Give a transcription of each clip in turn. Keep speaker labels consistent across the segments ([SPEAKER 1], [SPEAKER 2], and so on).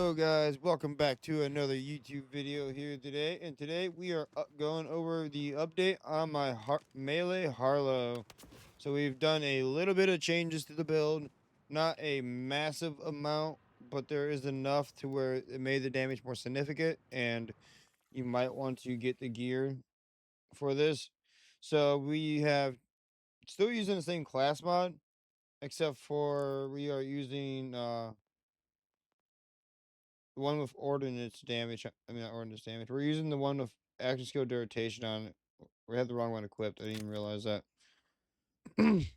[SPEAKER 1] Hello guys, welcome back to another YouTube video here today. And today we are going over the update on my Melee Harlowe. So we've done a little bit of changes to the build, not a massive amount, but there is enough to where it made the damage more significant, and you might want to get the gear for this. So we have still using the same class mod, except for we are using the one with ordnance damage. I mean, not ordnance damage. We're using the one with action skill duration on it. We had the wrong one equipped. I didn't even realize that.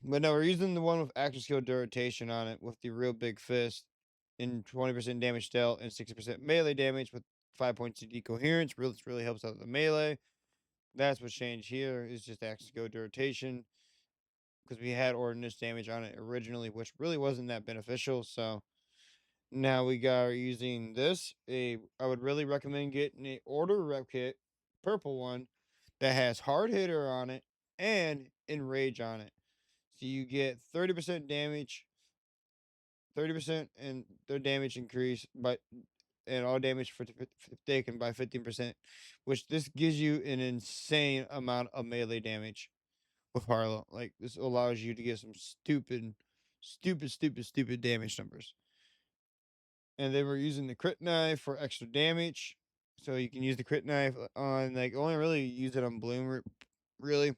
[SPEAKER 1] But no, we're using the one with action skill duration on it with the real big fist and 20% damage dealt and 60% melee damage with 5 points of decoherence. Really helps out the melee. That's what's changed here. Is just action skill duration because we had ordnance damage on it originally, which really wasn't that beneficial. So now we are using this. I would really recommend getting a order rep kit, purple one, that has hard hitter on it and enrage on it. So you get 30% damage, 30% and their damage increase, but and all damage for taken by 15%, which this gives you an insane amount of melee damage with Harlow. Like this allows you to get some stupid damage numbers. And then we're using the crit knife for extra damage. So you can use the crit knife on, like, only really use it on Bloom, really.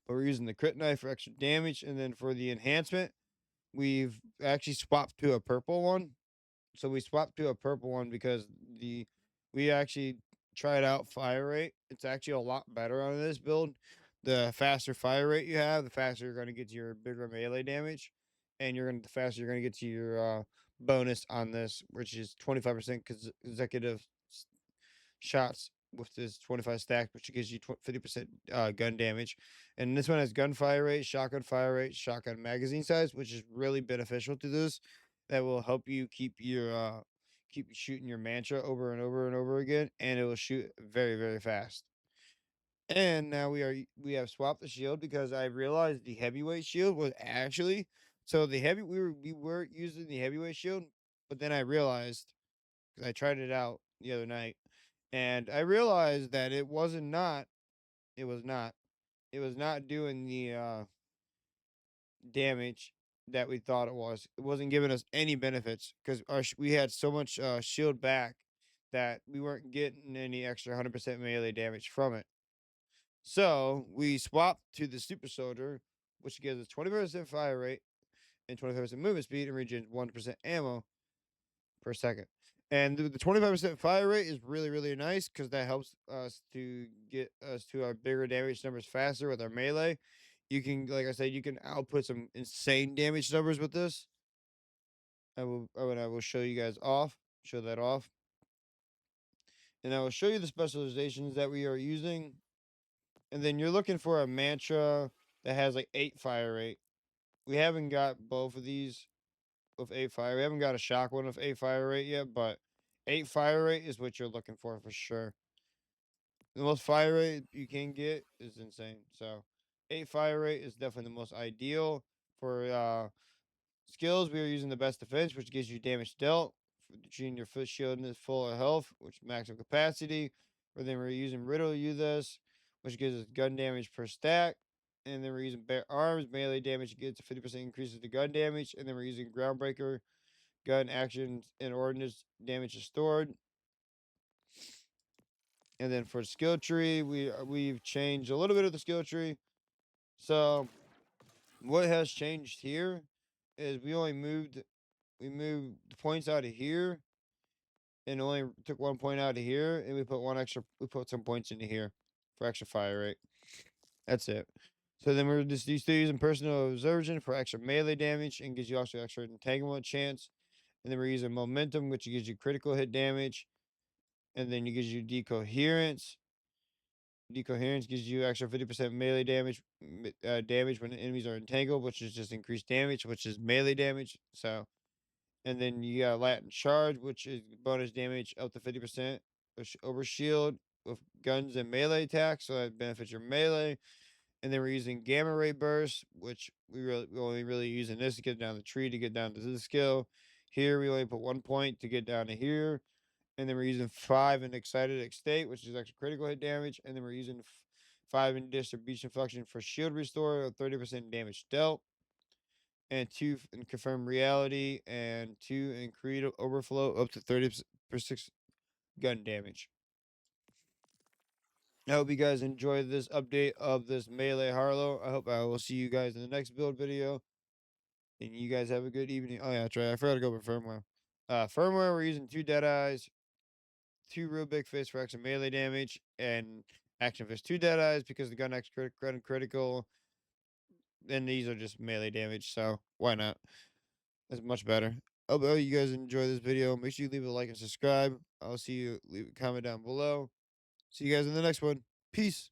[SPEAKER 1] But we're using the crit knife for extra damage. And then for the enhancement, we've actually swapped to a purple one. So we swapped to a purple one because we actually tried out fire rate. It's actually a lot better on this build. The faster fire rate you have, the faster you're going to get to your bigger melee damage, and the faster you're going to get to your bonus on this, which is 25% consecutive shots with this 25 stack, which gives you 50% gun damage. And this one has gun fire rate, shotgun magazine size, which is really beneficial to this. That will help you keep shooting your mantra over and over and over again, and it will shoot very fast. And now we have swapped the shield because I realized the heavyweight shield was actually, so we were using the heavyweight shield, but then I realized, because I tried it out the other night, and I realized that it was not it was not doing the damage that we thought it was. It wasn't giving us any benefits because we had so much shield back that we weren't getting any extra 100% melee damage from it. So we swapped to the super soldier, which gives us 25% fire rate and 25% movement speed and regen 1% ammo per second. And the 25% fire rate is really nice because that helps us to get us to our bigger damage numbers faster with our melee. You can, like I said, you can output some insane damage numbers with this. I will show you guys show that off. And I will show you the specializations that we are using. And then you're looking for a mantra that has like 8 fire rate. We haven't got both of these with 8 fire. We haven't got a shock one with 8 fire rate yet, but 8 fire rate is what you're looking for sure. The most fire rate you can get is insane. So 8 fire rate is definitely the most ideal. For skills, we are using the best defense, which gives you damage dealt. For the junior foot shield is full of health, which maximum capacity. Or then we're using riddle you this, which gives us gun damage per stack. And then we're using bare arms, melee damage gets a 50% increases the gun damage. And then we're using groundbreaker, gun actions, and ordnance damage is stored. And then for skill tree, we've changed a little bit of the skill tree. So what has changed here is we moved the points out of here and only took 1 point out of here, and we put some points into here for extra fire rate. That's it. So then we're just still using personal observation for extra melee damage and gives you also extra entanglement chance. And then we're using momentum, which gives you critical hit damage. And then it gives you decoherence. Decoherence gives you extra 50% melee damage damage when enemies are entangled, which is just increased damage, which is melee damage. So, and then you got Latin charge, which is bonus damage up to 50% over shield with guns and melee attacks, so that benefits your melee. And then we're using gamma ray burst, which we only really using this to get down the tree to get down to the skill. Here we only put 1 point to get down to here. And then we're using 5 in excited estate, which is extra critical hit damage. And then we're using 5 in distribution function for shield restore, 30% damage dealt. And 2 in confirm reality, and 2 in creed overflow, up to 30% gun damage. I hope you guys enjoyed this update of this Melee Harlowe. I hope I will see you guys in the next build video. And you guys have a good evening. Oh yeah, that's right. I forgot to go with firmware. Firmware, we're using 2 dead eyes, 2 real big fists for extra melee damage, and action fist 2 dead eyes because the gun X critical. And these are just melee damage, so why not? That's much better. I hope you guys enjoy this video. Make sure you leave a like and subscribe. I'll see you. Leave a comment down below. See you guys in the next one. Peace.